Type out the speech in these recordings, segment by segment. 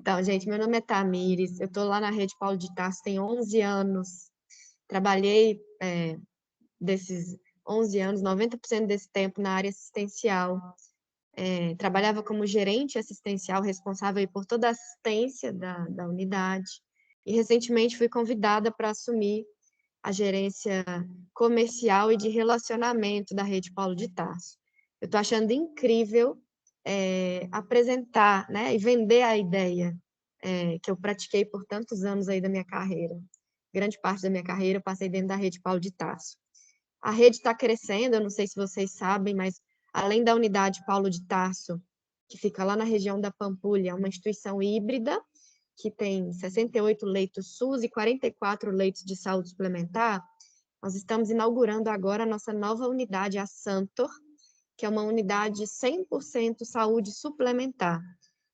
Então, gente, meu nome é Tamires, eu estou lá na Rede Paulo de Tarso tem 11 anos. Trabalhei desses 11 anos, 90% desse tempo na área assistencial. Trabalhava como gerente assistencial, responsável aí por toda a assistência da unidade. E recentemente fui convidada para assumir a gerência comercial e de relacionamento da Rede Paulo de Tarso. Eu estou achando incrível apresentar, né, e vender a ideia que eu pratiquei por tantos anos aí da minha carreira. Grande parte da minha carreira eu passei dentro da Rede Paulo de Tarso. A rede está crescendo, eu não sei se vocês sabem, mas além da unidade Paulo de Tarso, que fica lá na região da Pampulha, é uma instituição híbrida, que tem 68 leitos SUS e 44 leitos de saúde suplementar. Nós estamos inaugurando agora a nossa nova unidade, a Santor, que é uma unidade 100% saúde suplementar.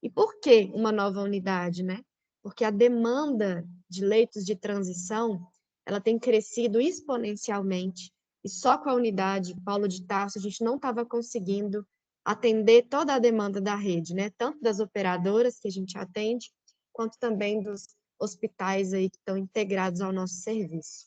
E por que uma nova unidade, né? Porque a demanda de leitos de transição, ela tem crescido exponencialmente, e só com a unidade Paulo de Tarso a gente não estava conseguindo atender toda a demanda da rede, né? Tanto das operadoras que a gente atende, quanto também dos hospitais aí que estão integrados ao nosso serviço.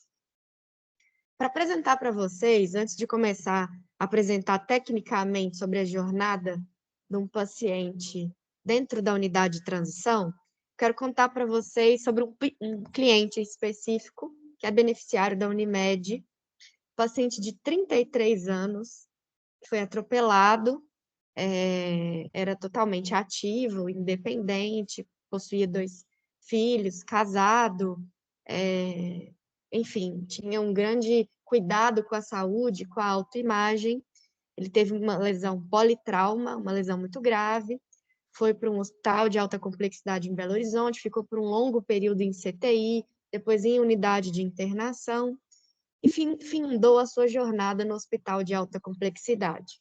Para apresentar para vocês, antes de começar a apresentar tecnicamente sobre a jornada de um paciente dentro da unidade de transição, quero contar para vocês sobre um cliente específico, que é beneficiário da Unimed, paciente de 33 anos, que foi atropelado, era totalmente ativo, independente, possuía 2 filhos, casado, enfim, tinha um grande cuidado com a saúde, com a autoimagem. Ele teve uma lesão politrauma, uma lesão muito grave, foi para um hospital de alta complexidade em Belo Horizonte, ficou por um longo período em CTI, depois em unidade de internação, e findou a sua jornada no hospital de alta complexidade.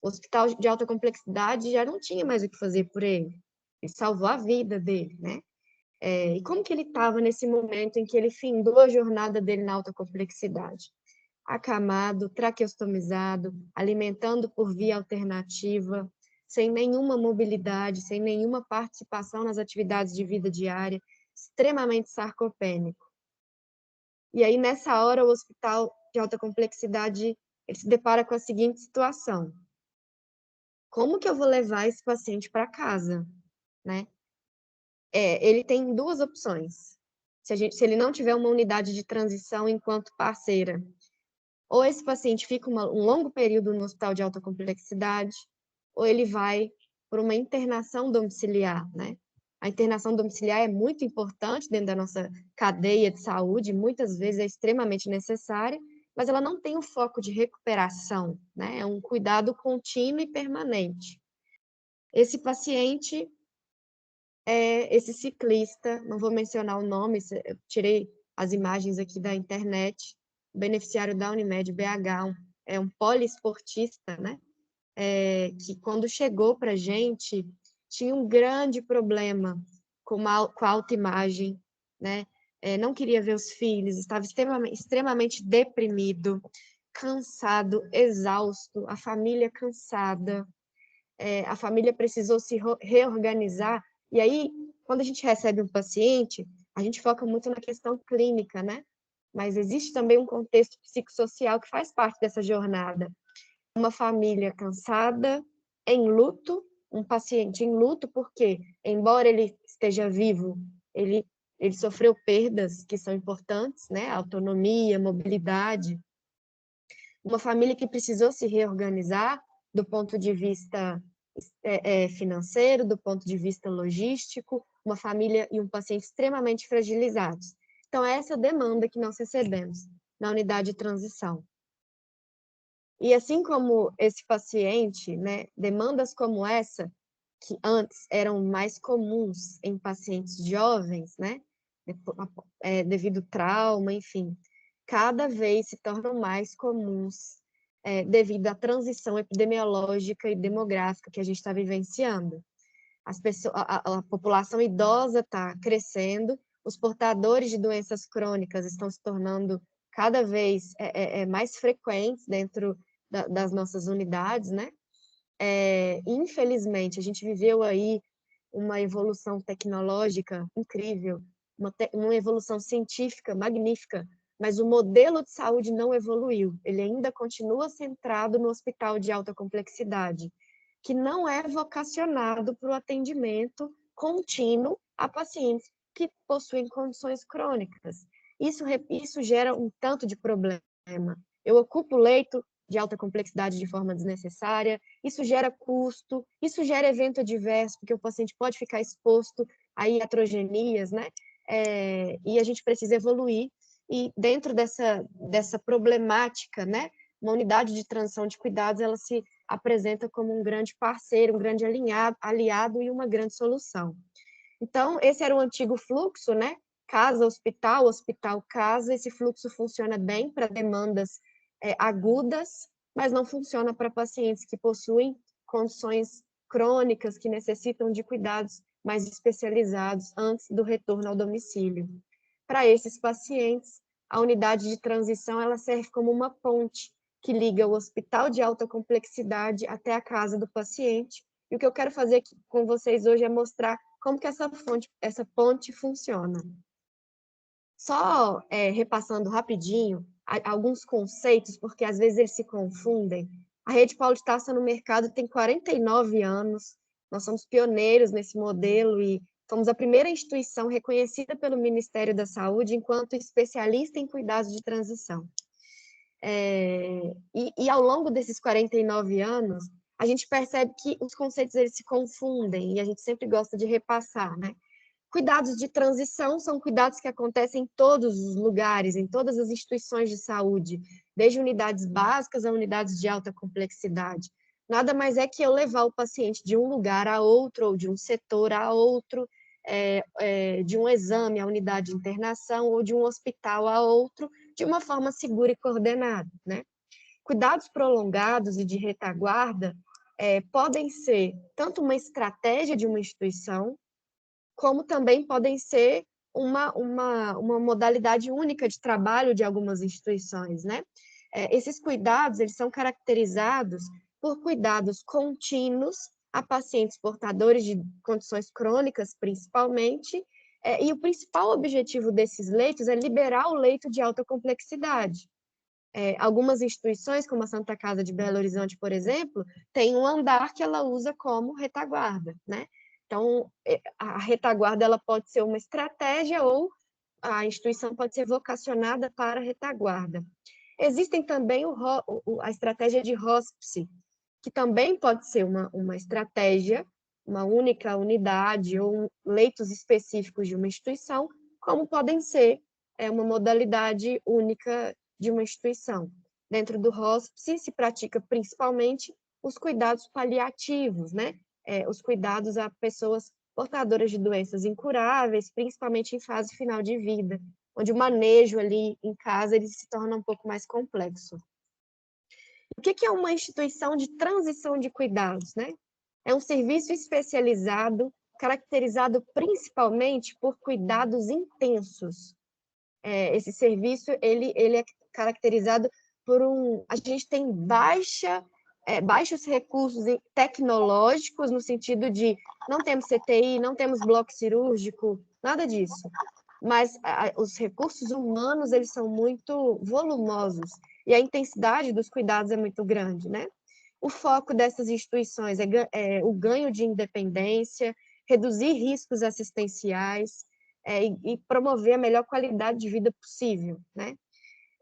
O hospital de alta complexidade já não tinha mais o que fazer por ele. Ele salvou a vida dele, né? E como que ele estava nesse momento em que ele findou a jornada dele na alta complexidade? Acamado, traqueostomizado, alimentando por via alternativa, sem nenhuma mobilidade, sem nenhuma participação nas atividades de vida diária, extremamente sarcopênico. E aí, nessa hora, o hospital de alta complexidade ele se depara com a seguinte situação: como que eu vou levar esse paciente para casa, né? Ele tem duas opções. Se ele não tiver uma unidade de transição enquanto parceira, ou esse paciente fica um longo período no hospital de alta complexidade, ou ele vai por uma internação domiciliar, né? A internação domiciliar é muito importante dentro da nossa cadeia de saúde, muitas vezes é extremamente necessária, mas ela não tem um foco de recuperação, né? É um cuidado contínuo e permanente. Esse paciente esse ciclista, não vou mencionar o nome, eu tirei as imagens aqui da internet, beneficiário da Unimed BH, é um poliesportista, né? Que quando chegou para a gente, tinha um grande problema com a autoimagem, né? Não queria ver os filhos, estava extremamente deprimido, cansado, exausto, a família cansada, a família precisou se reorganizar. E aí, quando a gente recebe um paciente, a gente foca muito na questão clínica, né? Mas existe também um contexto psicossocial que faz parte dessa jornada. Uma família cansada, em luto, um paciente em luto, porque, embora ele esteja vivo, ele sofreu perdas que são importantes, né? Autonomia, mobilidade. Uma família que precisou se reorganizar do ponto de vista financeiro, do ponto de vista logístico, uma família e um paciente extremamente fragilizados. Então, é essa demanda que nós recebemos na unidade de transição. E assim como esse paciente, né, demandas como essa, que antes eram mais comuns em pacientes jovens, né, devido ao trauma, enfim, cada vez se tornam mais comuns devido à transição epidemiológica e demográfica que a gente está vivenciando. A população idosa está crescendo, os portadores de doenças crônicas estão se tornando cada vez mais frequentes dentro das nossas unidades, né? Infelizmente, a gente viveu aí uma evolução tecnológica incrível, uma evolução científica magnífica, mas o modelo de saúde não evoluiu. Ele ainda continua centrado no hospital de alta complexidade, que não é vocacionado para o atendimento contínuo a pacientes que possuem condições crônicas. Isso gera um tanto de problema. Eu ocupo leito de alta complexidade de forma desnecessária, isso gera custo, isso gera evento adverso, porque o paciente pode ficar exposto a iatrogenias, né? E a gente precisa evoluir, e dentro dessa problemática, né? Uma unidade de transição de cuidados, ela se apresenta como um grande parceiro, um grande aliado e uma grande solução. Então, esse era o antigo fluxo, né? Casa-hospital, hospital-casa. Esse fluxo funciona bem para demandas agudas, mas não funciona para pacientes que possuem condições crônicas, que necessitam de cuidados mais especializados antes do retorno ao domicílio. Para esses pacientes, a unidade de transição ela serve como uma ponte que liga o hospital de alta complexidade até a casa do paciente. E o que eu quero fazer aqui com vocês hoje é mostrar como que essa ponte funciona. Só repassando rapidinho alguns conceitos, porque às vezes eles se confundem. A Rede Paulo de Tarso no mercado tem 49 anos, nós somos pioneiros nesse modelo e fomos a primeira instituição reconhecida pelo Ministério da Saúde enquanto especialista em cuidados de transição. E ao longo desses 49 anos, a gente percebe que os conceitos eles se confundem e a gente sempre gosta de repassar, né? Cuidados de transição são cuidados que acontecem em todos os lugares, em todas as instituições de saúde, desde unidades básicas a unidades de alta complexidade. Nada mais é que eu levar o paciente de um lugar a outro, ou de um setor a outro, de um exame à unidade de internação, ou de um hospital a outro, de uma forma segura e coordenada, né? Cuidados prolongados e de retaguarda podem ser tanto uma estratégia de uma instituição, como também podem ser uma modalidade única de trabalho de algumas instituições, né? Esses cuidados, eles são caracterizados por cuidados contínuos a pacientes portadores de condições crônicas, principalmente, e o principal objetivo desses leitos é liberar o leito de alta complexidade. Algumas instituições, como a Santa Casa de Belo Horizonte, por exemplo, tem um andar que ela usa como retaguarda, né? Então, a retaguarda ela pode ser uma estratégia ou a instituição pode ser vocacionada para a retaguarda. Existem também a estratégia de hospice, que também pode ser uma estratégia, uma única unidade ou leitos específicos de uma instituição, como podem ser uma modalidade única de uma instituição. Dentro do hospice se pratica principalmente os cuidados paliativos, né? Os cuidados a pessoas portadoras de doenças incuráveis, principalmente em fase final de vida, onde o manejo ali em casa ele se torna um pouco mais complexo. O que é uma instituição de transição de cuidados, né? É um serviço especializado, caracterizado principalmente por cuidados intensos. Esse serviço ele é caracterizado por a gente tem baixos recursos tecnológicos, no sentido de não temos CTI, não temos bloco cirúrgico, nada disso. Mas os recursos humanos, eles são muito volumosos e a intensidade dos cuidados é muito grande, né? O foco dessas instituições é o ganho de independência, reduzir riscos assistenciais e promover a melhor qualidade de vida possível, né?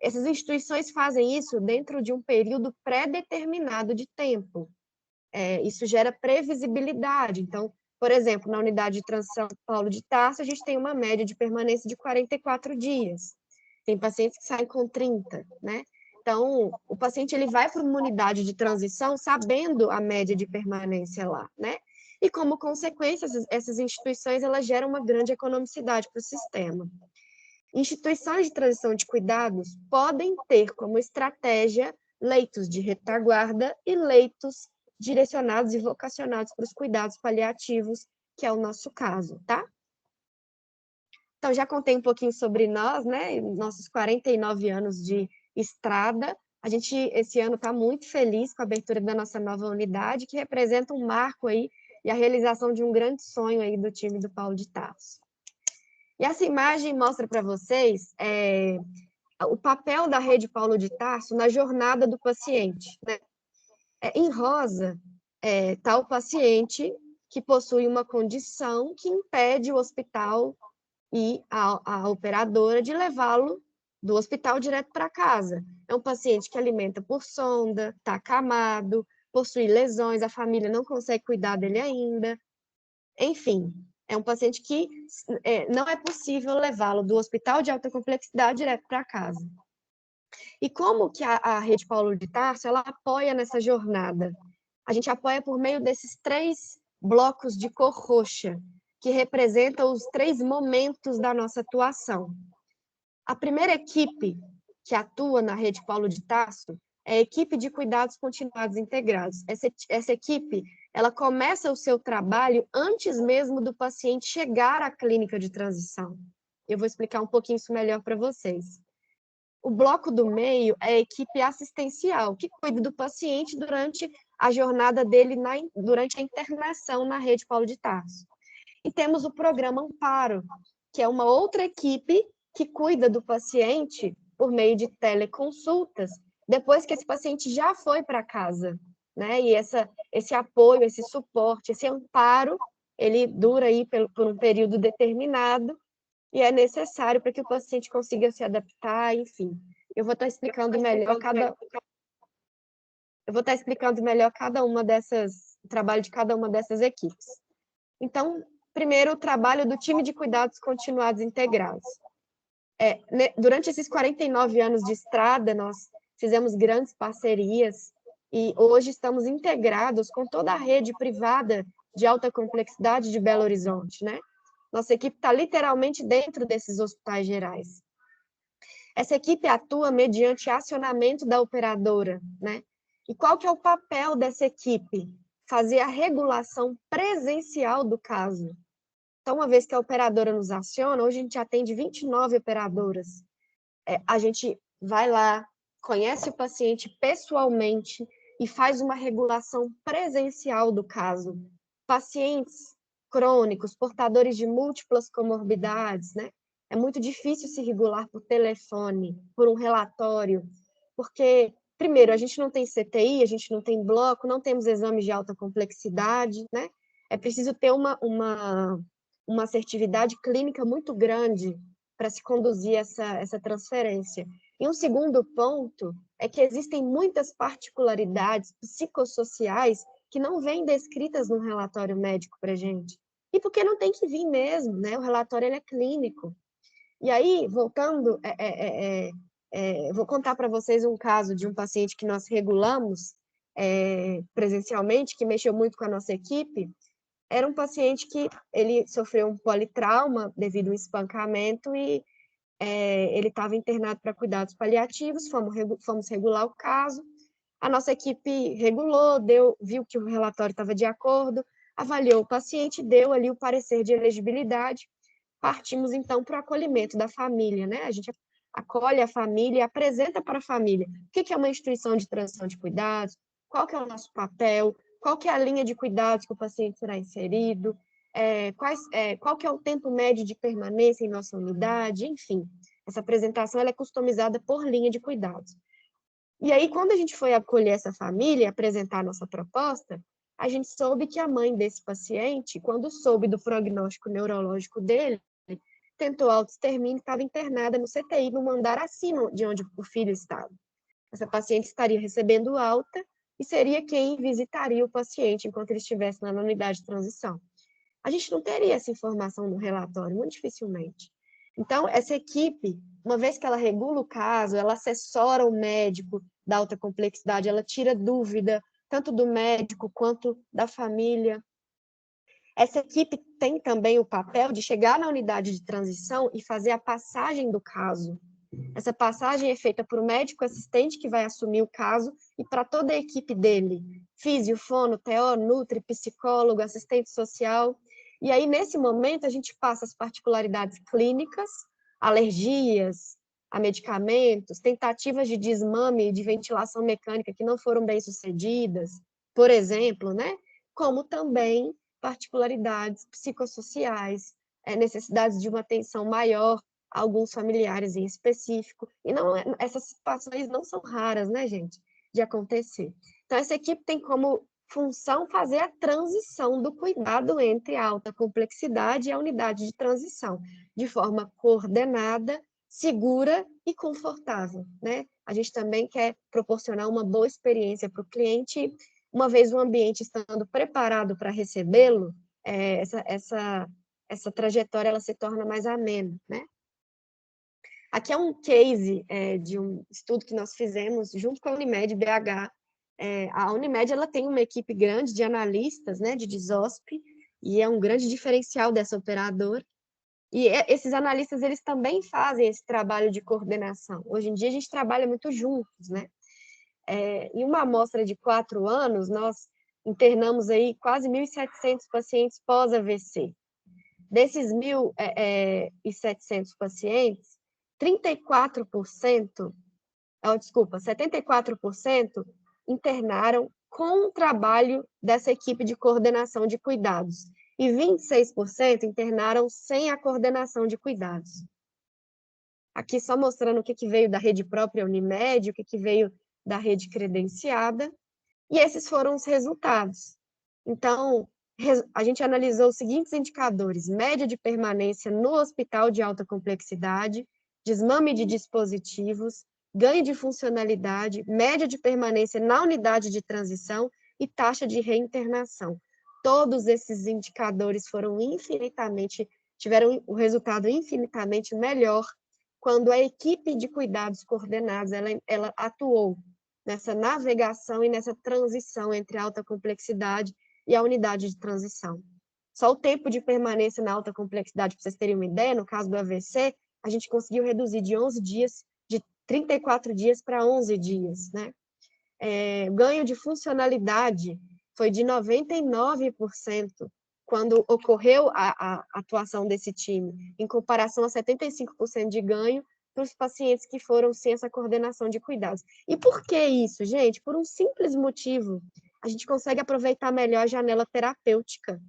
Essas instituições fazem isso dentro de um período pré-determinado de tempo. Isso gera previsibilidade. Então, por exemplo, na unidade de transição Paulo de Tarso, a gente tem uma média de permanência de 44 dias. Tem pacientes que saem com 30, né? Então, o paciente ele vai para uma unidade de transição sabendo a média de permanência lá, né? E, como consequência, essas instituições elas geram uma grande economicidade para o sistema. Instituições de transição de cuidados podem ter como estratégia leitos de retaguarda e leitos direcionados e vocacionados para os cuidados paliativos, que é o nosso caso, tá? Então, já contei um pouquinho sobre nós, né? Nossos 49 anos de estrada. A gente, esse ano, está muito feliz com a abertura da nossa nova unidade, que representa um marco aí e a realização de um grande sonho aí do time do Paulo de Tarso. E essa imagem mostra para vocês o papel da rede Paulo de Tarso na jornada do paciente, né? Em rosa está o paciente que possui uma condição que impede o hospital e a operadora de levá-lo do hospital direto para casa. É um paciente que alimenta por sonda, está acamado, possui lesões, a família não consegue cuidar dele ainda. Enfim, é um paciente que não é possível levá-lo do hospital de alta complexidade direto para casa. E como que a Rede Paulo de Tarso, ela apoia nessa jornada? A gente apoia por meio desses 3 blocos de cor roxa, que representam os 3 momentos da nossa atuação. A primeira equipe que atua na Rede Paulo de Tarso é a equipe de cuidados continuados integrados. Essa equipe, ela começa o seu trabalho antes mesmo do paciente chegar à clínica de transição. Eu vou explicar um pouquinho isso melhor para vocês. O bloco do meio é a equipe assistencial, que cuida do paciente durante a jornada dele, durante a internação na Rede Paulo de Tarso. E temos o programa Amparo, que é uma outra equipe que cuida do paciente por meio de teleconsultas, depois que esse paciente já foi para casa, né? E esse apoio, esse suporte, esse amparo, ele dura aí por um período determinado e é necessário para que o paciente consiga se adaptar, enfim. Eu vou estar explicando melhor o trabalho de cada uma dessas equipes. Então, primeiro, o trabalho do time de cuidados continuados integrados. Durante esses 49 anos de estrada, nós fizemos grandes parcerias e hoje estamos integrados com toda a rede privada de alta complexidade de Belo Horizonte, né? Nossa equipe está literalmente dentro desses hospitais gerais. Essa equipe atua mediante acionamento da operadora, né? E qual que é o papel dessa equipe? Fazer a regulação presencial do caso. Então, uma vez que a operadora nos aciona, hoje a gente atende 29 operadoras. A gente vai lá, conhece o paciente pessoalmente e faz uma regulação presencial do caso. Pacientes crônicos, portadores de múltiplas comorbidades, né? É muito difícil se regular por telefone, por um relatório, porque, primeiro, a gente não tem CTI, a gente não tem bloco, não temos exames de alta complexidade, né? É preciso ter uma assertividade clínica muito grande para se conduzir essa transferência. E um segundo ponto é que existem muitas particularidades psicossociais que não vêm descritas no relatório médico para a gente. E porque não tem que vir mesmo, né? O relatório ele é clínico. E aí, voltando, vou contar para vocês um caso de um paciente que nós regulamos presencialmente, que mexeu muito com a nossa equipe. Era um paciente que ele sofreu um politrauma devido a um espancamento e ele estava internado para cuidados paliativos, fomos regular o caso. A nossa equipe regulou, viu que o relatório estava de acordo, avaliou o paciente, deu ali o parecer de elegibilidade. Partimos, então, para o acolhimento da família, né? A gente acolhe a família e apresenta para a família o que é uma instituição de transição de cuidados, qual que é o nosso papel, qual que é a linha de cuidados que o paciente será inserido, qual que é o tempo médio de permanência em nossa unidade, enfim. Essa apresentação ela é customizada por linha de cuidados. E aí, quando a gente foi acolher essa família e apresentar a nossa proposta, a gente soube que a mãe desse paciente, quando soube do prognóstico neurológico dele, tentou autoextermínio, estava internada no CTI, no andar acima de onde o filho estava. Essa paciente estaria recebendo alta e seria quem visitaria o paciente enquanto ele estivesse na unidade de transição. A gente não teria essa informação no relatório, muito dificilmente. Então, essa equipe, uma vez que ela regula o caso, ela assessora o médico da alta complexidade, ela tira dúvida, tanto do médico quanto da família. Essa equipe tem também o papel de chegar na unidade de transição e fazer a passagem do caso. Essa passagem é feita por um médico assistente que vai assumir o caso e para toda a equipe dele, físio, fono, TO, nutri, psicólogo, assistente social. E aí, nesse momento, a gente passa as particularidades clínicas, alergias a medicamentos, tentativas de desmame e de ventilação mecânica que não foram bem sucedidas, por exemplo, né? Como também particularidades psicossociais, necessidades de uma atenção maior a alguns familiares em específico. E não, essas situações não são raras, né, gente, de acontecer. Então, essa equipe tem como função fazer a transição do cuidado entre a alta complexidade e a unidade de transição, de forma coordenada, segura e confortável, né? A gente também quer proporcionar uma boa experiência para o cliente, uma vez o ambiente estando preparado para recebê-lo, essa trajetória ela se torna mais amena, né? Aqui é um case de um estudo que nós fizemos junto com a Unimed BH. A Unimed ela tem uma equipe grande de analistas, né, de DISOSP, e é um grande diferencial dessa operadora. E esses analistas eles também fazem esse trabalho de coordenação. Hoje em dia a gente trabalha muito juntos, né? Em uma amostra de 4 anos, nós internamos aí quase 1.700 pacientes pós-AVC. Desses 1.700 pacientes, 74% internaram com o trabalho dessa equipe de coordenação de cuidados, e 26% internaram sem a coordenação de cuidados. Aqui só mostrando o que veio da rede própria Unimed, o que veio da rede credenciada, e esses foram os resultados. Então, a gente analisou os seguintes indicadores: média de permanência no hospital de alta complexidade, desmame de dispositivos, ganho de funcionalidade, média de permanência na unidade de transição e taxa de reinternação. Todos esses indicadores tiveram o resultado infinitamente melhor quando a equipe de cuidados coordenados ela atuou nessa navegação e nessa transição entre a alta complexidade e a unidade de transição. Só o tempo de permanência na alta complexidade, para vocês terem uma ideia, no caso do AVC, a gente conseguiu reduzir de 11 dias, de 34 dias para 11 dias, né? Ganho de funcionalidade foi de 99% quando ocorreu a atuação desse time, em comparação a 75% de ganho para os pacientes que foram sem essa coordenação de cuidados. E por que isso, gente? Por um simples motivo. A gente consegue aproveitar melhor a janela terapêutica.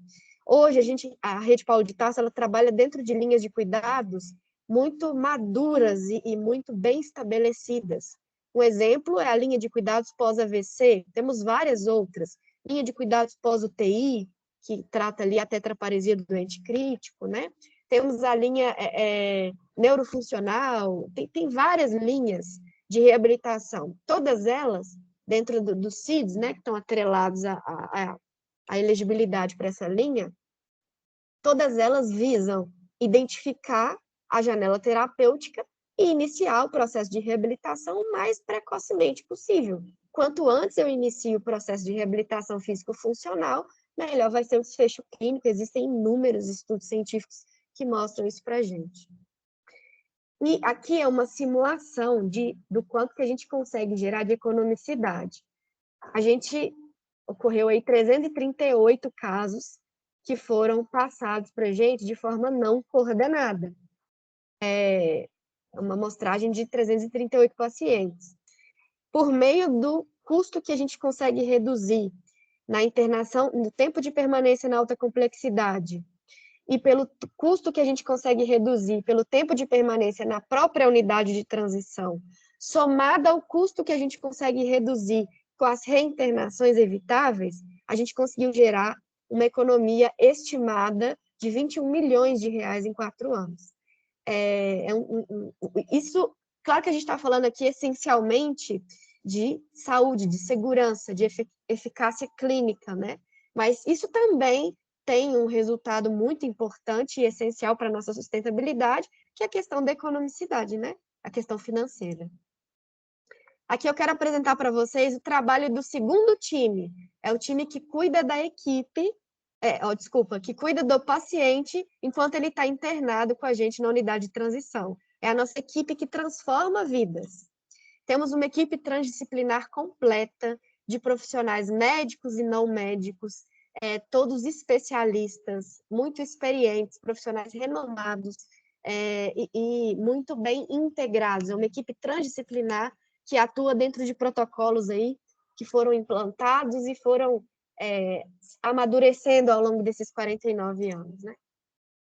Hoje, a Rede Paulo de Tarso, ela trabalha dentro de linhas de cuidados muito maduras e muito bem estabelecidas. Um exemplo é a linha de cuidados pós-AVC, temos várias outras. Linha de cuidados pós-UTI, que trata ali a tetraparesia do doente crítico, né? Temos a linha neurofuncional, tem várias linhas de reabilitação, todas elas dentro dos CIDs, né, que estão atrelados à elegibilidade para essa linha, todas elas visam identificar a janela terapêutica e iniciar o processo de reabilitação o mais precocemente possível. Quanto antes eu inicio o processo de reabilitação físico-funcional, melhor vai ser o desfecho clínico. Existem inúmeros estudos científicos que mostram isso para a gente. E aqui é uma simulação do quanto que a gente consegue gerar de economicidade. Ocorreu aí 338 casos que foram passados para a gente de forma não coordenada. Uma amostragem de 338 pacientes. Por meio do custo que a gente consegue reduzir na internação, no tempo de permanência na alta complexidade, e pelo custo que a gente consegue reduzir pelo tempo de permanência na própria unidade de transição, somado ao custo que a gente consegue reduzir com as reinternações evitáveis, a gente conseguiu gerar uma economia estimada de 21 milhões de reais em 4 anos. Isso, claro que a gente está falando aqui essencialmente de saúde, de segurança, de eficácia clínica, né? Mas isso também tem um resultado muito importante e essencial para a nossa sustentabilidade, que é a questão da economicidade, né? A questão financeira. Aqui eu quero apresentar para vocês o trabalho do segundo time. É o time que cuida da equipe, que cuida do paciente enquanto ele está internado com a gente na unidade de transição. É a nossa equipe que transforma vidas. Temos uma equipe transdisciplinar completa de profissionais médicos e não médicos, todos especialistas, muito experientes, profissionais renomados e muito bem integrados. É uma equipe transdisciplinar que atua dentro de protocolos aí que foram implantados e foram amadurecendo ao longo desses 49 anos, né?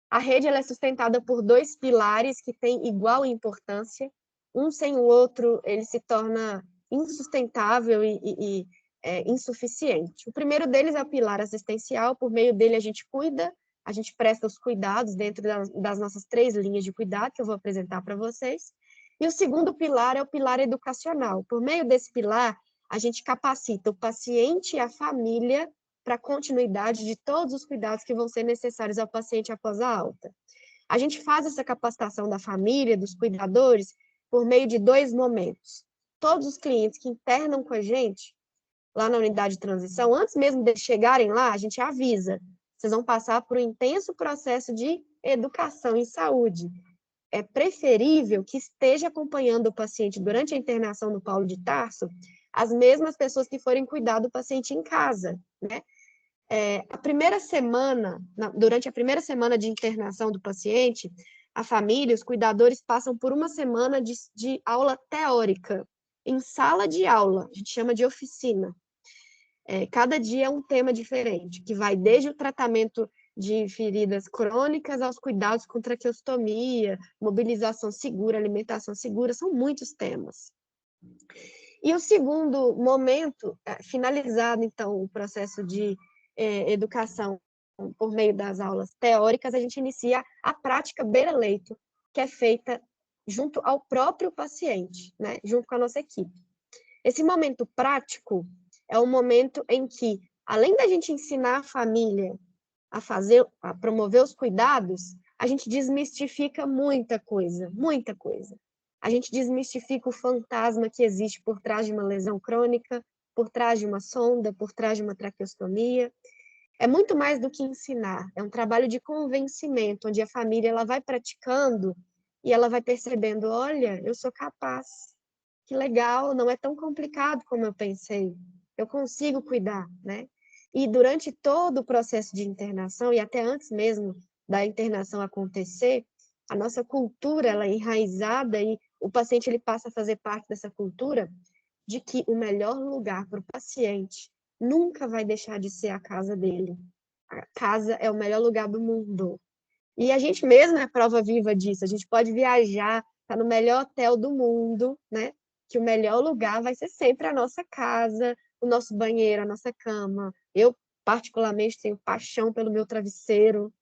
A rede ela é sustentada por dois pilares que têm igual importância. Um sem o outro, ele se torna insustentável e insuficiente. O primeiro deles é o pilar assistencial, por meio dele a gente cuida, a gente presta os cuidados dentro das nossas 3 linhas de cuidado, que eu vou apresentar para vocês. E o segundo pilar é o pilar educacional. Por meio desse pilar, a gente capacita o paciente e a família para a continuidade de todos os cuidados que vão ser necessários ao paciente após a alta. A gente faz essa capacitação da família, dos cuidadores, por meio de 2 momentos. Todos os clientes que internam com a gente, lá na unidade de transição, antes mesmo de chegarem lá, a gente avisa. Vocês vão passar por um intenso processo de educação em saúde. É preferível que esteja acompanhando o paciente durante a internação no Paulo de Tarso, as mesmas pessoas que forem cuidar do paciente em casa, né? Durante a primeira semana de internação do paciente, a família, os cuidadores passam por uma semana de aula teórica, em sala de aula, a gente chama de oficina. Cada dia é um tema diferente, que vai desde o tratamento de feridas crônicas aos cuidados com traqueostomia, mobilização segura, alimentação segura, são muitos temas. E o segundo momento, finalizado, então, o processo de educação por meio das aulas teóricas, a gente inicia a prática beira-leito, que é feita junto ao próprio paciente, né, junto com a nossa equipe. Esse momento prático é o momento em que, além da gente ensinar a família a promover os cuidados, a gente desmistifica muita coisa, muita coisa. A gente desmistifica o fantasma que existe por trás de uma lesão crônica, por trás de uma sonda, por trás de uma traqueostomia. É muito mais do que ensinar, é um trabalho de convencimento, onde a família ela vai praticando e ela vai percebendo, olha, eu sou capaz, que legal, não é tão complicado como eu pensei, eu consigo cuidar, né? E durante todo o processo de internação, e até antes mesmo da internação acontecer, a nossa cultura ela é enraizada e o paciente ele passa a fazer parte dessa cultura de que o melhor lugar para o paciente nunca vai deixar de ser a casa dele. A casa é o melhor lugar do mundo. E a gente mesmo é prova viva disso. A gente pode viajar, tá no melhor hotel do mundo, né? Que o melhor lugar vai ser sempre a nossa casa, o nosso banheiro, a nossa cama. Eu, particularmente, tenho paixão pelo meu travesseiro.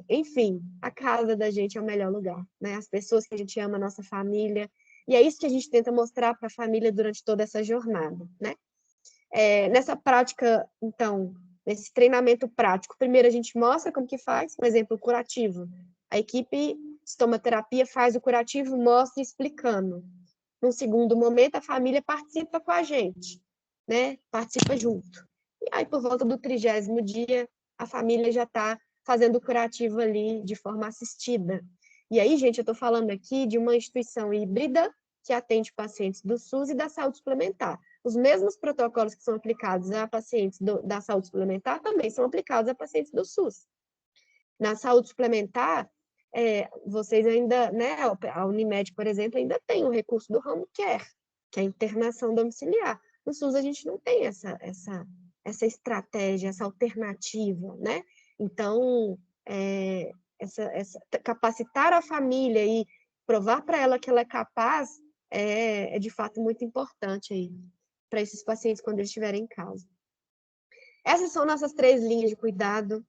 Enfim, a casa da gente é o melhor lugar, né? As pessoas que a gente ama, a nossa família. E é isso que a gente tenta mostrar para a família durante toda essa jornada, né? Nessa prática, então, nesse treinamento prático, primeiro a gente mostra como que faz, por exemplo, o curativo. A equipe de estomaterapia faz o curativo, mostra explicando. Num segundo momento, a família participa com a gente, né? Participa junto. E aí, por volta do 30º dia, a família já está fazendo o curativo ali de forma assistida. E aí, gente, eu estou falando aqui de uma instituição híbrida que atende pacientes do SUS e da saúde suplementar. Os mesmos protocolos que são aplicados a pacientes da saúde suplementar também são aplicados a pacientes do SUS. Na saúde suplementar, vocês ainda, né, a Unimed, por exemplo, ainda tem o recurso do home care, que é a internação domiciliar. No SUS a gente não tem essa estratégia, essa alternativa, né? Então, capacitar a família e provar para ela que ela é capaz é de fato muito importante aí para esses pacientes quando eles estiverem em casa. Essas são nossas 3 linhas de cuidado.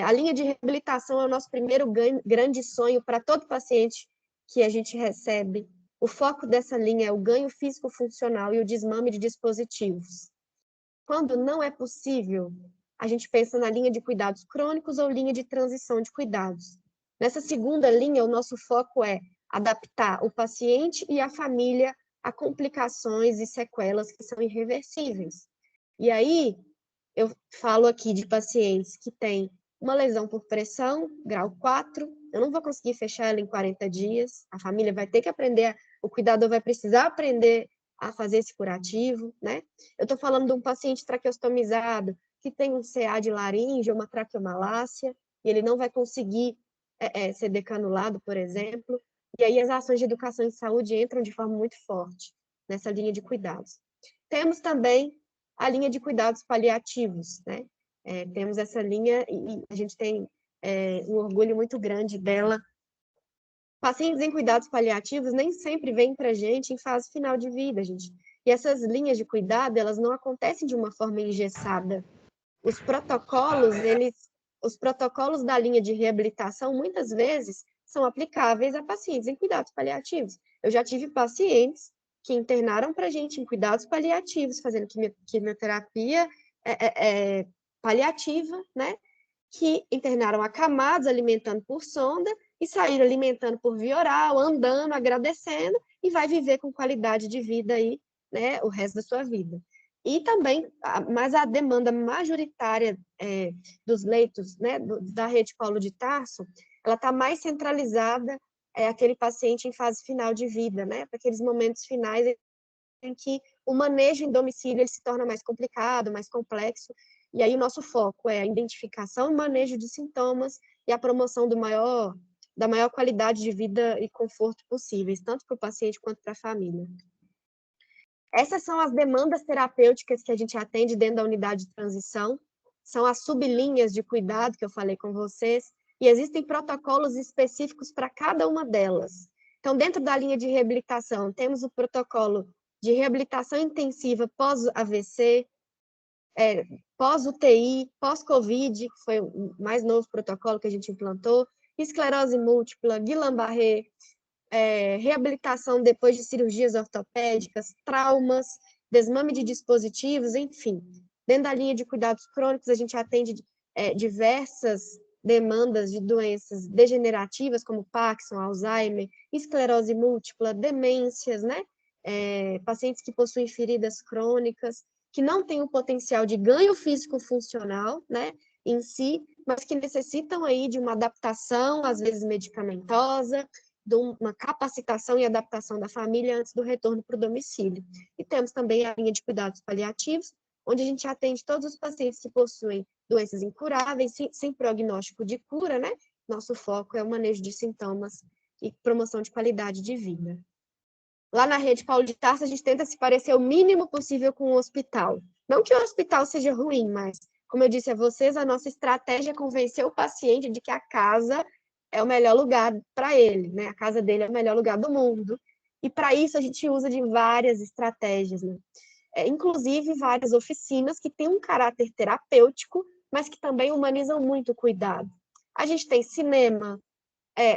A linha de reabilitação é o nosso primeiro grande sonho para todo paciente que a gente recebe. O foco dessa linha é o ganho físico-funcional e o desmame de dispositivos. Quando não é possível, a gente pensa na linha de cuidados crônicos ou linha de transição de cuidados. Nessa segunda linha, o nosso foco é adaptar o paciente e a família a complicações e sequelas que são irreversíveis. E aí, eu falo aqui de pacientes que têm uma lesão por pressão, grau 4, eu não vou conseguir fechar ela em 40 dias, a família vai ter que aprender, o cuidador vai precisar aprender a fazer esse curativo, né? Eu estou falando de um paciente traqueostomizado que tem um CA de laringe ou uma traqueomalácia, e ele não vai conseguir ser decanulado, por exemplo, e aí as ações de educação em saúde entram de forma muito forte nessa linha de cuidados. Temos também a linha de cuidados paliativos, né? Temos essa linha e a gente tem um orgulho muito grande dela. Pacientes em cuidados paliativos nem sempre vêm para a gente em fase final de vida, gente. E essas linhas de cuidado, elas não acontecem de uma forma engessada. Os protocolos da linha de reabilitação, muitas vezes, são aplicáveis a pacientes em cuidados paliativos. Eu já tive pacientes que internaram para a gente em cuidados paliativos, fazendo quimioterapia paliativa, né? Que internaram acamados, alimentando por sonda, e saíram alimentando por via oral, andando, agradecendo, e vai viver com qualidade de vida aí, né, o resto da sua vida. E também, mas a demanda majoritária dos leitos, né, da rede Paulo de Tarso, ela está mais centralizada aquele paciente em fase final de vida, né, para aqueles momentos finais em que o manejo em domicílio ele se torna mais complicado, mais complexo, e aí o nosso foco é a identificação e manejo de sintomas e a promoção da maior qualidade de vida e conforto possíveis, tanto para o paciente quanto para a família. Essas são as demandas terapêuticas que a gente atende dentro da unidade de transição, são as sublinhas de cuidado que eu falei com vocês, e existem protocolos específicos para cada uma delas. Então, dentro da linha de reabilitação, temos o protocolo de reabilitação intensiva pós-AVC, pós-UTI, pós-Covid, que foi o mais novo protocolo que a gente implantou, esclerose múltipla, Guillain-Barré, reabilitação depois de cirurgias ortopédicas, traumas, desmame de dispositivos, enfim. Dentro da linha de cuidados crônicos, a gente atende diversas demandas de doenças degenerativas, como Parkinson, Alzheimer, esclerose múltipla, demências, né? Pacientes que possuem feridas crônicas, que não têm o potencial de ganho físico funcional, né, em si, mas que necessitam aí de uma adaptação, às vezes medicamentosa, de uma capacitação e adaptação da família antes do retorno para o domicílio. E temos também a linha de cuidados paliativos, onde a gente atende todos os pacientes que possuem doenças incuráveis, sem prognóstico de cura, né? Nosso foco é o manejo de sintomas e promoção de qualidade de vida. Lá na rede Paulo de Tarso, a gente tenta se parecer o mínimo possível com o hospital. Não que o hospital seja ruim, mas, como eu disse a vocês, a nossa estratégia é convencer o paciente de que a casa é o melhor lugar para ele, né? A casa dele é o melhor lugar do mundo. E para isso a gente usa de várias estratégias, né? Inclusive várias oficinas que têm um caráter terapêutico, mas que também humanizam muito o cuidado. A gente tem cinema,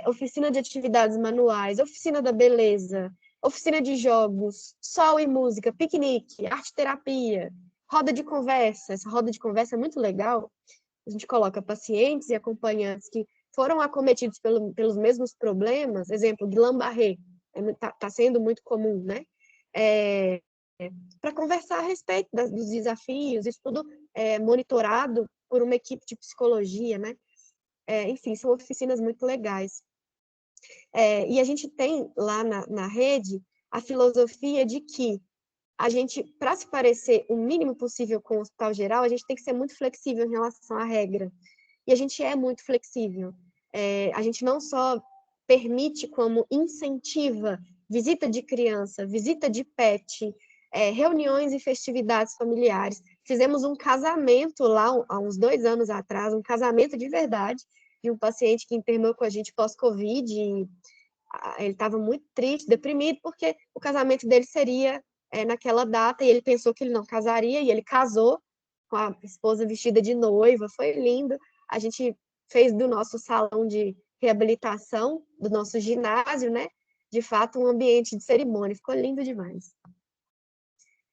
oficina de atividades manuais, oficina da beleza, oficina de jogos, sol e música, piquenique, arte-terapia, roda de conversa. Essa roda de conversa é muito legal. A gente coloca pacientes e acompanhantes que foram acometidos pelos mesmos problemas, exemplo, Guillain-Barré, está sendo muito comum, né? Para conversar a respeito dos desafios, isso tudo monitorado por uma equipe de psicologia, né? Enfim, são oficinas muito legais. E a gente tem lá na rede a filosofia de que a gente, para se parecer o mínimo possível com o hospital geral, a gente tem que ser muito flexível em relação à regra. E a gente é muito flexível. A gente não só permite, como incentiva visita de criança, visita de pet, reuniões e festividades familiares. Fizemos um casamento lá há uns 2 anos atrás, um casamento de verdade, de um paciente que internou com a gente pós-Covid, e ele estava muito triste, deprimido, porque o casamento dele seria naquela data, e ele pensou que ele não casaria, e ele casou com a esposa vestida de noiva, foi lindo. A gente fez do nosso salão de reabilitação, do nosso ginásio, né, de fato, um ambiente de cerimônia, ficou lindo demais.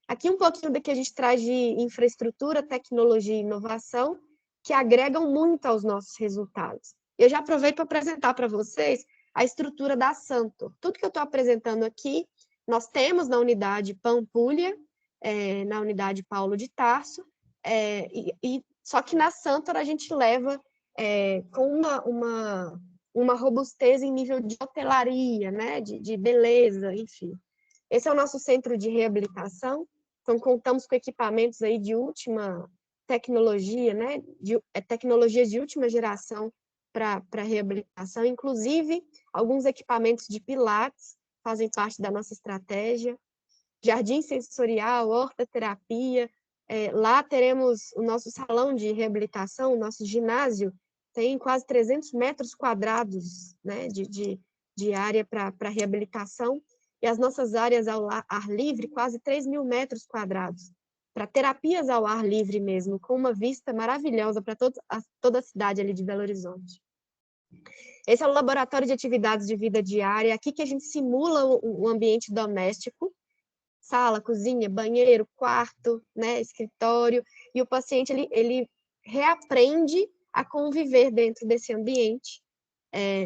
Aqui um pouquinho do que a gente traz de infraestrutura, tecnologia e inovação, que agregam muito aos nossos resultados. Eu já aproveito para apresentar para vocês a estrutura da Santo. Tudo que eu estou apresentando aqui, nós temos na unidade Pampulha, na unidade Paulo de Tarso, só que na Santo a gente leva com uma robustez em nível de hotelaria, né, de beleza, enfim. Esse é o nosso centro de reabilitação, então contamos com equipamentos aí de última tecnologia, né, tecnologias de última geração para reabilitação, inclusive alguns equipamentos de pilates fazem parte da nossa estratégia, jardim sensorial, hortoterapia, Lá teremos o nosso salão de reabilitação, o nosso ginásio, tem quase 300 metros quadrados, né, de área para reabilitação, e as nossas áreas ao ar livre, quase 3.000 metros quadrados, para terapias ao ar livre mesmo, com uma vista maravilhosa para toda a cidade ali de Belo Horizonte. Esse é o laboratório de atividades de vida diária, aqui que a gente simula o ambiente doméstico, sala, cozinha, banheiro, quarto, né, escritório, e o paciente ele reaprende a conviver dentro desse ambiente,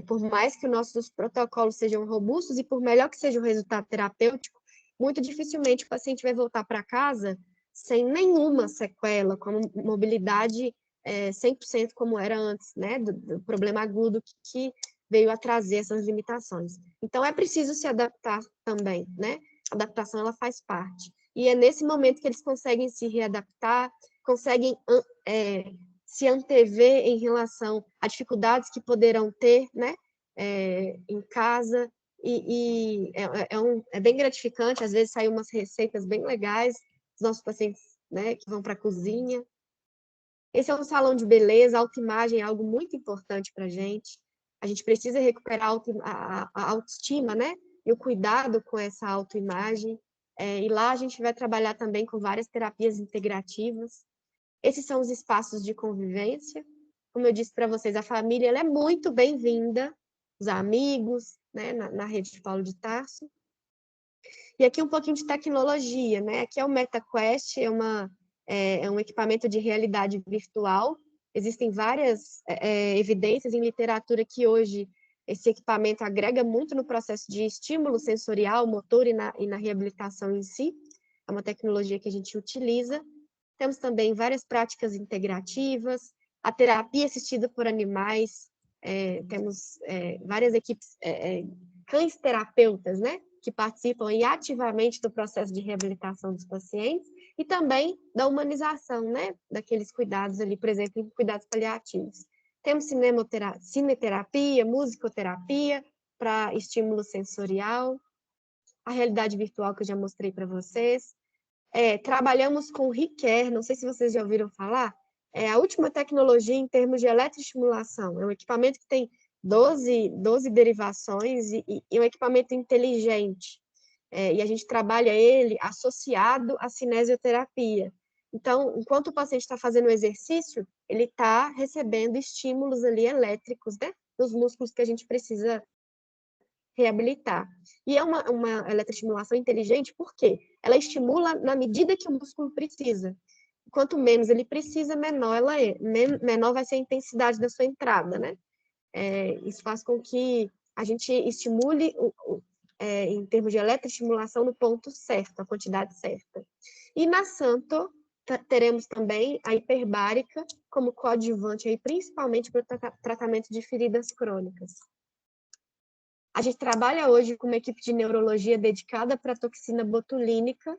por mais que os nossos protocolos sejam robustos e por melhor que seja o resultado terapêutico, muito dificilmente o paciente vai voltar para casa sem nenhuma sequela, como mobilidade 100% como era antes, né, do problema agudo que veio a trazer essas limitações. Então, é preciso se adaptar também, né? A adaptação, ela faz parte. E é nesse momento que eles conseguem se readaptar, conseguem se antever em relação a dificuldades que poderão ter, né, em casa, é bem gratificante, às vezes saem umas receitas bem legais, os nossos pacientes, né, que vão para a cozinha. Esse é um salão de beleza, a autoimagem é algo muito importante para a gente precisa recuperar a autoestima, né, e o cuidado com essa autoimagem, e lá a gente vai trabalhar também com várias terapias integrativas. Esses são os espaços de convivência. Como eu disse para vocês, a família ela é muito bem-vinda, os amigos, né, na rede de Paulo de Tarso. E aqui um pouquinho de tecnologia, né? Aqui é o MetaQuest, é um equipamento de realidade virtual. Existem várias evidências em literatura que hoje esse equipamento agrega muito no processo de estímulo sensorial, motor e na reabilitação em si. É uma tecnologia que a gente utiliza. Temos também várias práticas integrativas, a terapia assistida por animais, temos várias equipes, cães terapeutas, né, que participam ativamente do processo de reabilitação dos pacientes, e também da humanização, né, daqueles cuidados ali, por exemplo, em cuidados paliativos. Temos cineterapia, musicoterapia, para estímulo sensorial, a realidade virtual que eu já mostrei para vocês. Trabalhamos com o ReCare, não sei se vocês já ouviram falar, é a última tecnologia em termos de eletroestimulação. É um equipamento que tem 12 derivações e um equipamento inteligente. E a gente trabalha ele associado à cinesioterapia. Então, enquanto o paciente está fazendo o exercício, ele está recebendo estímulos ali elétricos, né, dos músculos que a gente precisa reabilitar. E é uma eletroestimulação inteligente, por quê? Ela estimula na medida que o músculo precisa. Quanto menos ele precisa, menor ela é. Menor vai ser a intensidade da sua entrada, né? Isso faz com que a gente estimule, em termos de eletroestimulação, no ponto certo, a quantidade certa. E na Santo, teremos também a hiperbárica como coadjuvante, aí, principalmente para o tratamento de feridas crônicas. A gente trabalha hoje com uma equipe de neurologia dedicada para a toxina botulínica.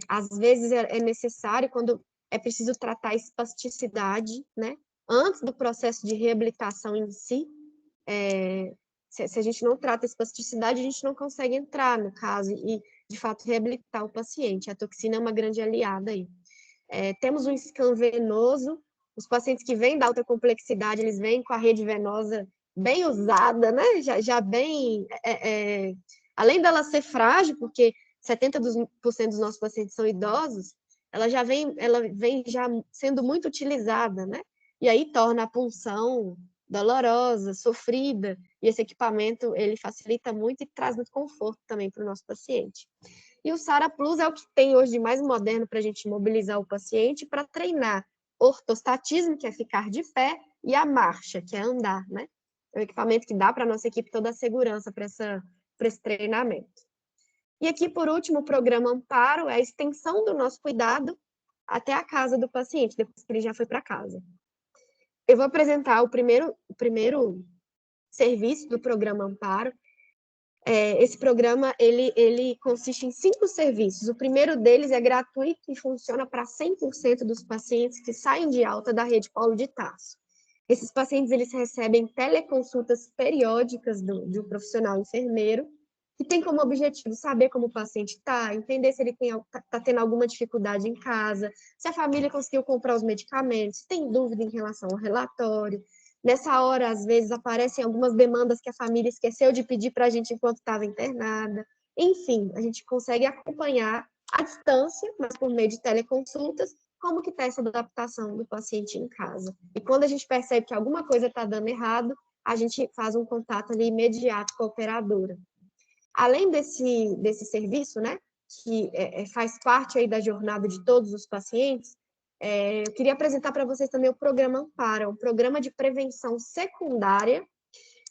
Às vezes é necessário, quando é preciso tratar a espasticidade, né? Antes do processo de reabilitação em si. Se a gente não trata a espasticidade, a gente não consegue entrar no caso e, de fato, reabilitar o paciente. A toxina é uma grande aliada aí. Temos um scan venoso. Os pacientes que vêm da alta complexidade, eles vêm com a rede venosa bem usada, né? Já bem... além dela ser frágil, porque 70% dos nossos pacientes são idosos, ela vem já sendo muito utilizada, né? E aí torna a punção dolorosa, sofrida, e esse equipamento, ele facilita muito e traz muito conforto também para o nosso paciente. E o Sara Plus é o que tem hoje de mais moderno para a gente mobilizar o paciente para treinar ortostatismo, que é ficar de pé, e a marcha, que é andar, né? É um equipamento que dá para a nossa equipe toda a segurança para esse treinamento. E aqui, por último, o programa Amparo é a extensão do nosso cuidado até a casa do paciente, depois que ele já foi para casa. Eu vou apresentar o primeiro serviço do programa Amparo. Esse programa, ele consiste em 5 serviços. O primeiro deles é gratuito e funciona para 100% dos pacientes que saem de alta da rede Paulo de Tarso. Esses pacientes, eles recebem teleconsultas periódicas de um profissional enfermeiro, que tem como objetivo saber como o paciente está, entender se ele está tendo alguma dificuldade em casa, se a família conseguiu comprar os medicamentos, se tem dúvida em relação ao relatório. Nessa hora, às vezes, aparecem algumas demandas que a família esqueceu de pedir para a gente enquanto estava internada. Enfim, a gente consegue acompanhar à distância, mas por meio de teleconsultas, como que está essa adaptação do paciente em casa. E quando a gente percebe que alguma coisa está dando errado, a gente faz um contato ali imediato com a operadora. Além desse serviço, né, que faz parte aí da jornada de todos os pacientes, eu queria apresentar para vocês também o programa Ampara, um programa de prevenção secundária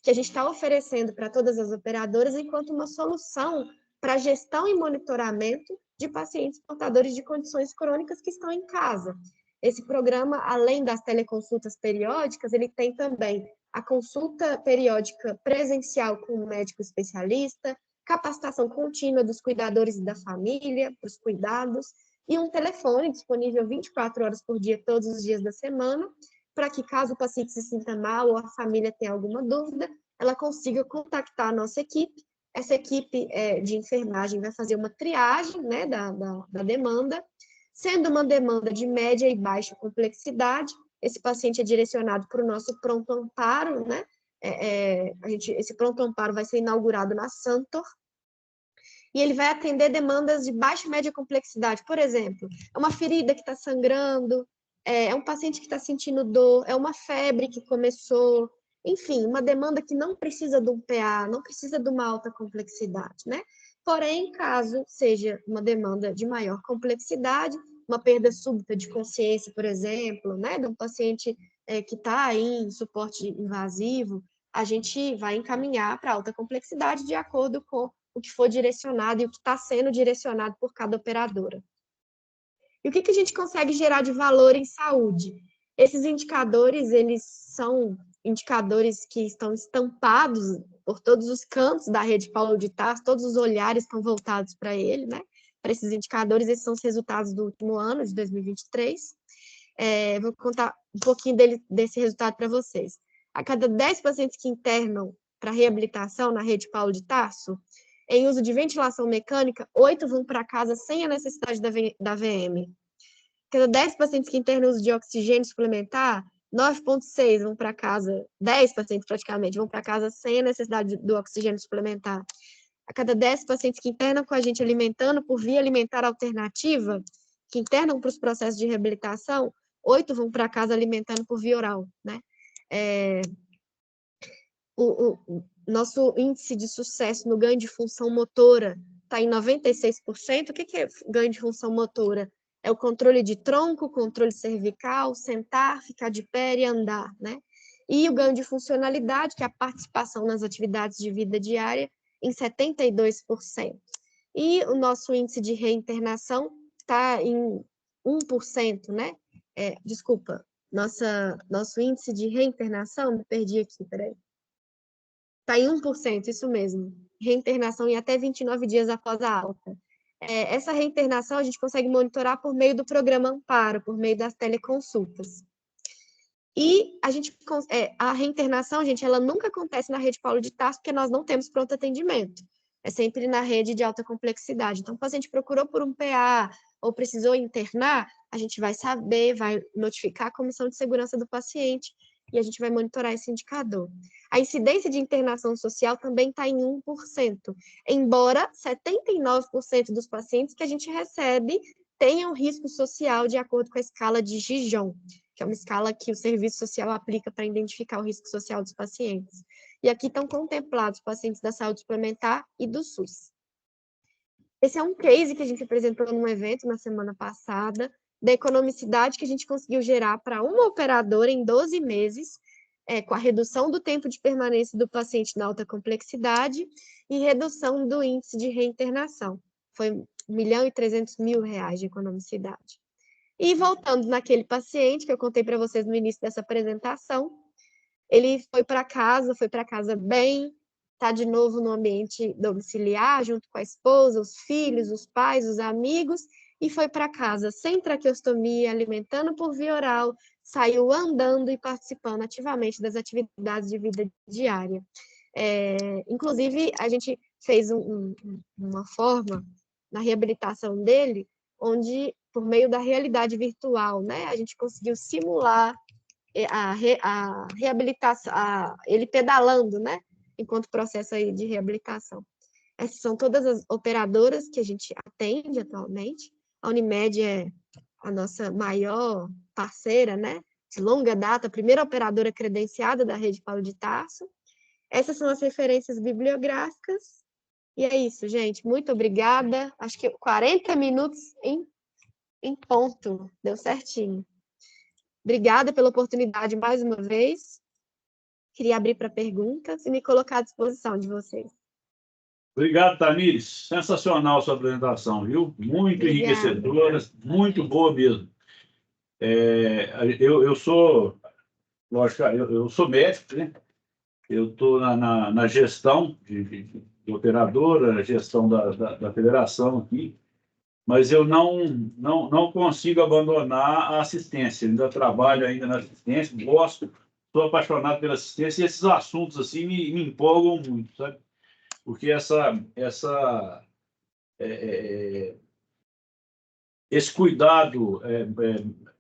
que a gente está oferecendo para todas as operadoras enquanto uma solução para gestão e monitoramento de pacientes portadores de condições crônicas que estão em casa. Esse programa, além das teleconsultas periódicas, ele tem também a consulta periódica presencial com um médico especialista, capacitação contínua dos cuidadores e da família, para os cuidados, e um telefone disponível 24 horas por dia, todos os dias da semana, para que, caso o paciente se sinta mal ou a família tenha alguma dúvida, ela consiga contactar a nossa equipe. Essa equipe de enfermagem vai fazer uma triagem, né, da demanda, sendo uma demanda de média e baixa complexidade. Esse paciente é direcionado para o nosso pronto amparo, né? Esse pronto amparo vai ser inaugurado na Santor, e ele vai atender demandas de baixa e média complexidade. Por exemplo, é uma ferida que está sangrando, é um paciente que está sentindo dor, é uma febre que começou, enfim, uma demanda que não precisa de um PA, não precisa de uma alta complexidade, né? Porém, caso seja uma demanda de maior complexidade, uma perda súbita de consciência, por exemplo, né, de um paciente que está aí em suporte invasivo, a gente vai encaminhar para alta complexidade de acordo com o que for direcionado e o que está sendo direcionado por cada operadora. E o que a gente consegue gerar de valor em saúde? Esses indicadores, eles são indicadores que estão estampados por todos os cantos da rede Paulo de Tarso, todos os olhares estão voltados para ele, né? Para esses indicadores, esses são os resultados do último ano, de 2023. Vou contar um pouquinho desse resultado para vocês. A cada 10 pacientes que internam para reabilitação na rede Paulo de Tarso, em uso de ventilação mecânica, 8 vão para casa sem a necessidade da VM. Cada 10 pacientes que internam uso de oxigênio suplementar, 9,6 vão para casa, 10 pacientes praticamente vão para casa sem a necessidade do oxigênio suplementar. A cada 10 pacientes que internam com a gente alimentando por via alimentar alternativa, que internam para os processos de reabilitação, 8 vão para casa alimentando por via oral, né? O nosso índice de sucesso no ganho de função motora está em 96%. O que é ganho de função motora? É o controle de tronco, controle cervical, sentar, ficar de pé e andar, né? E o ganho de funcionalidade, que é a participação nas atividades de vida diária, em 72%. E o nosso índice de reinternação está em 1%, né? Desculpa, nosso índice de reinternação, me perdi aqui, peraí. Está em 1%, isso mesmo. Reinternação em até 29 dias após a alta. Essa reinternação a gente consegue monitorar por meio do programa Amparo, por meio das teleconsultas. E a reinternação, gente, ela nunca acontece na rede Paulo de Tarso, porque nós não temos pronto atendimento. É sempre na rede de alta complexidade. Então, o paciente procurou por um PA ou precisou internar, a gente vai saber, vai notificar a comissão de segurança do paciente e a gente vai monitorar esse indicador. A incidência de internação social também está em 1%, embora 79% dos pacientes que a gente recebe tenham risco social de acordo com a escala de Gijón, que é uma escala que o serviço social aplica para identificar o risco social dos pacientes. E aqui estão contemplados pacientes da saúde suplementar e do SUS. Esse é um case que a gente apresentou num evento na semana passada, da economicidade que a gente conseguiu gerar para uma operadora em 12 meses, com a redução do tempo de permanência do paciente na alta complexidade e redução do índice de reinternação. Foi R$1.300.000 de economicidade. E voltando naquele paciente que eu contei para vocês no início dessa apresentação, ele foi para casa bem, está de novo no ambiente domiciliar, junto com a esposa, os filhos, os pais, os amigos, e foi para casa sem traqueostomia, alimentando por via oral, saiu andando e participando ativamente das atividades de vida diária. Inclusive, a gente fez uma forma na reabilitação dele, onde, por meio da realidade virtual, né, a gente conseguiu simular a reabilitação, ele pedalando, né, enquanto processo aí de reabilitação. Essas são todas as operadoras que a gente atende atualmente. A Unimed é a nossa maior parceira, né, de longa data, a primeira operadora credenciada da rede Paulo de Tarso. Essas são as referências bibliográficas. E é isso, gente. Muito obrigada. Acho que 40 minutos em ponto. Deu certinho. Obrigada pela oportunidade mais uma vez. Queria abrir para perguntas e me colocar à disposição de vocês. Obrigado, Tamires. Sensacional sua apresentação, viu? Muito enriquecedora, muito boa mesmo. Eu sou, lógico, eu sou médico, né? Eu estou na gestão de operadora, gestão da federação aqui, mas eu não consigo abandonar a assistência. Eu ainda trabalho ainda na assistência, gosto, sou apaixonado pela assistência e esses assuntos assim me empolgam muito, sabe? Porque esse cuidado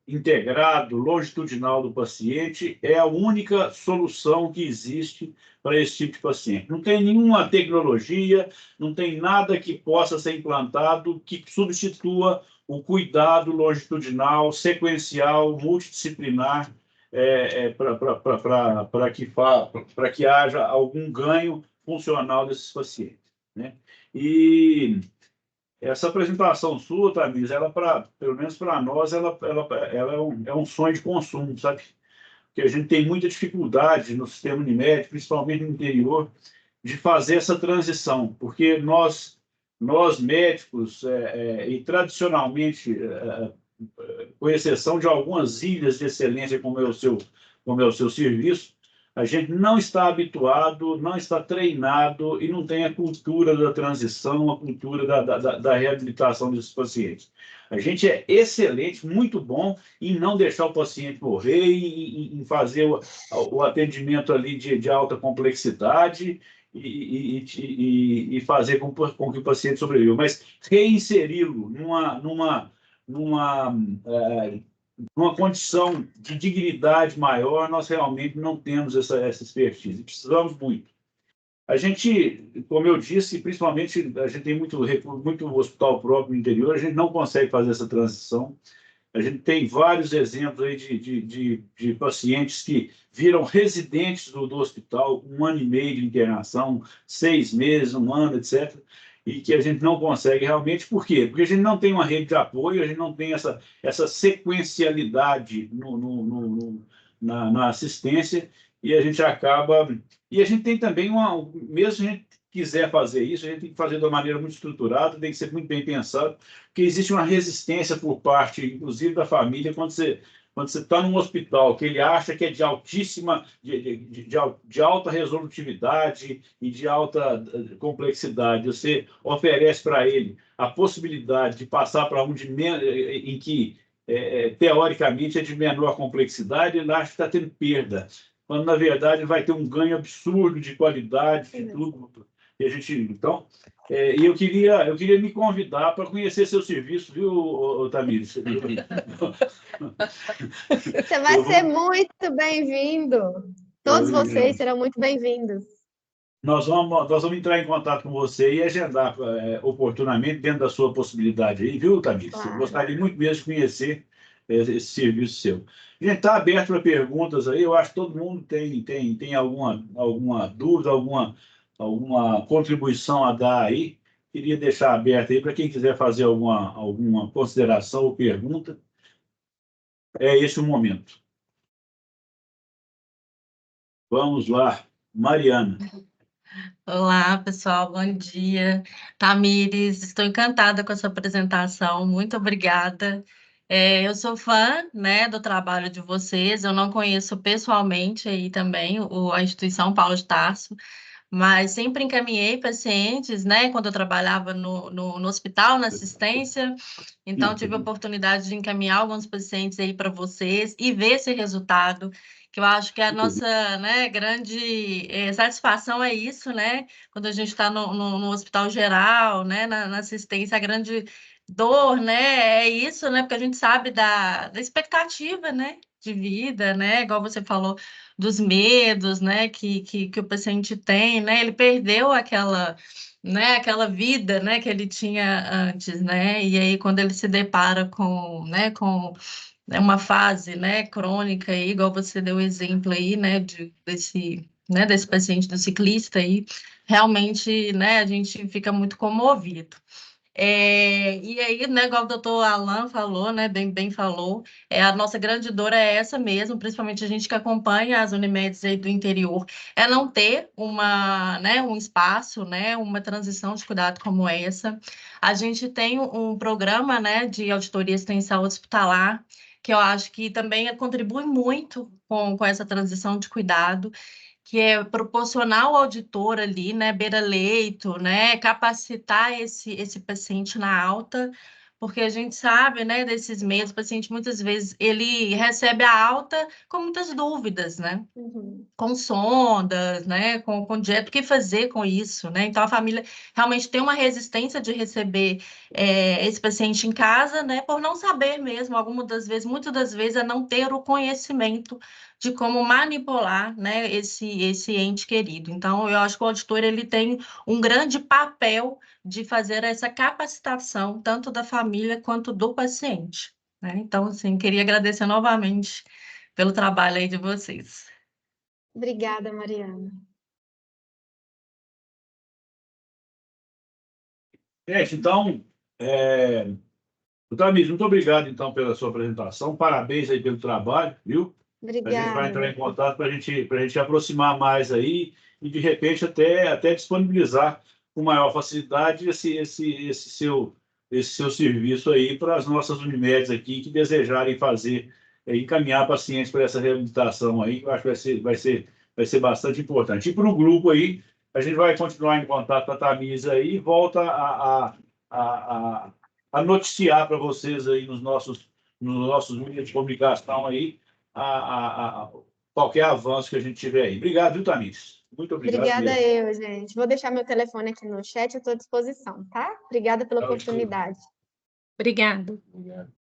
integrado, longitudinal do paciente é a única solução que existe para esse tipo de paciente. Não tem nenhuma tecnologia, não tem nada que possa ser implantado que substitua o cuidado longitudinal, sequencial, multidisciplinar, para que haja algum ganho funcional desses pacientes, né? E essa apresentação sua, Tamires, pelo menos para nós, ela é um sonho de consumo, sabe? Porque a gente tem muita dificuldade no sistema Unimed, principalmente no interior, de fazer essa transição, porque nós médicos, e tradicionalmente, com exceção de algumas ilhas de excelência, como é o seu serviço, a gente não está habituado, não está treinado e não tem a cultura da transição, a cultura da reabilitação desses pacientes. A gente é excelente, muito bom em não deixar o paciente morrer, em fazer o atendimento ali de alta complexidade e fazer com que o paciente sobreviva. Mas reinseri-lo numa condição de dignidade maior, nós realmente não temos essa expertise. Precisamos muito. A gente, como eu disse, principalmente, a gente tem muito hospital próprio no interior, a gente não consegue fazer essa transição. A gente tem vários exemplos aí de pacientes que viram residentes do hospital, 1 ano e meio de internação, 6 meses, 1 ano, etc., e que a gente não consegue realmente. Por quê? Porque a gente não tem uma rede de apoio, a gente não tem essa sequencialidade na assistência, e a gente acaba... E a gente tem também mesmo se a gente quiser fazer isso, a gente tem que fazer de uma maneira muito estruturada, tem que ser muito bem pensado, porque existe uma resistência por parte, inclusive, da família, quando você está num hospital que ele acha que é de altíssima, de alta resolutividade e de alta complexidade, você oferece para ele a possibilidade de passar para em que, teoricamente, é de menor complexidade, ele acha que está tendo perda, quando, na verdade, vai ter um ganho absurdo de qualidade, de tudo. E a gente, então... E eu queria me convidar para conhecer seu serviço, viu, Tamires? Você vai ser muito bem-vindo. Todos vocês serão muito bem-vindos. Nós vamos entrar em contato com você e agendar oportunamente dentro da sua possibilidade aí, viu, Tamires? Claro. Eu gostaria muito mesmo de conhecer esse serviço seu. A gente está aberto para perguntas aí, eu acho que todo mundo tem alguma dúvida, alguma contribuição a dar aí. Queria deixar aberto aí para quem quiser fazer alguma consideração ou pergunta. É esse o momento. Vamos lá, Mariana. Olá, pessoal, bom dia. Tamires, estou encantada com essa apresentação, muito obrigada. Eu sou fã, né, do trabalho de vocês, eu não conheço pessoalmente aí também a instituição Paulo de Tarso, mas sempre encaminhei pacientes, né? Quando eu trabalhava no hospital, na assistência, então tive a oportunidade de encaminhar alguns pacientes aí para vocês e ver esse resultado, que eu acho que a nossa, né, grande satisfação é isso, né? Quando a gente está no hospital geral, né, na assistência, a grande dor, né, é isso, né? Porque a gente sabe da expectativa, né, de vida, né? Igual você falou dos medos, né, que o paciente tem, né? Ele perdeu aquela, né, aquela vida, né, que ele tinha antes, né? E aí quando ele se depara com, né, com uma fase, né, crônica aí, igual você deu o exemplo aí, né, desse paciente do ciclista aí, realmente, né, a gente fica muito comovido. E aí, né, igual o doutor Alan falou, né, bem falou, a nossa grande dor é essa mesmo, principalmente a gente que acompanha as Unimedes aí do interior, é não ter né, um espaço, né, uma transição de cuidado como essa. A gente tem um programa, né, de auditoria extensão hospitalar, que eu acho que também contribui muito com essa transição de cuidado, que é proporcionar ao auditor ali, né, beira-leito, né, capacitar esse paciente na alta, porque a gente sabe, né, desses meses, o paciente muitas vezes ele recebe a alta com muitas dúvidas, né? Com sondas, né, com dieta, o que fazer com isso, né? Então a família realmente tem uma resistência de receber esse paciente em casa, né, por não saber mesmo, muitas das vezes, é não ter o conhecimento de como manipular, né, esse ente querido. Então eu acho que o auditor ele tem um grande papel de fazer essa capacitação tanto da família quanto do paciente, né? Então, assim, queria agradecer novamente pelo trabalho aí de vocês. Obrigada, Mariana. Gente, então, doutor Amis, muito obrigado, então, pela sua apresentação. Parabéns aí pelo trabalho, viu? A gente vai entrar Obrigada. em contato para a gente aproximar mais aí e, de repente, até disponibilizar com maior facilidade esse seu serviço aí para as nossas Unimedes aqui que desejarem fazer, encaminhar pacientes para essa reabilitação aí, que eu acho que vai ser bastante importante. E para o grupo aí, a gente vai continuar em contato com a Tamisa aí e volta a, a noticiar para vocês aí nos nossos meios de comunicação aí qualquer avanço que a gente tiver aí. Obrigado, viu, Tamires? Muito obrigado Obrigada mesmo. eu, gente. Vou deixar meu telefone aqui no chat, eu estou à disposição, tá? Obrigada pela oportunidade. Obrigada. Obrigado.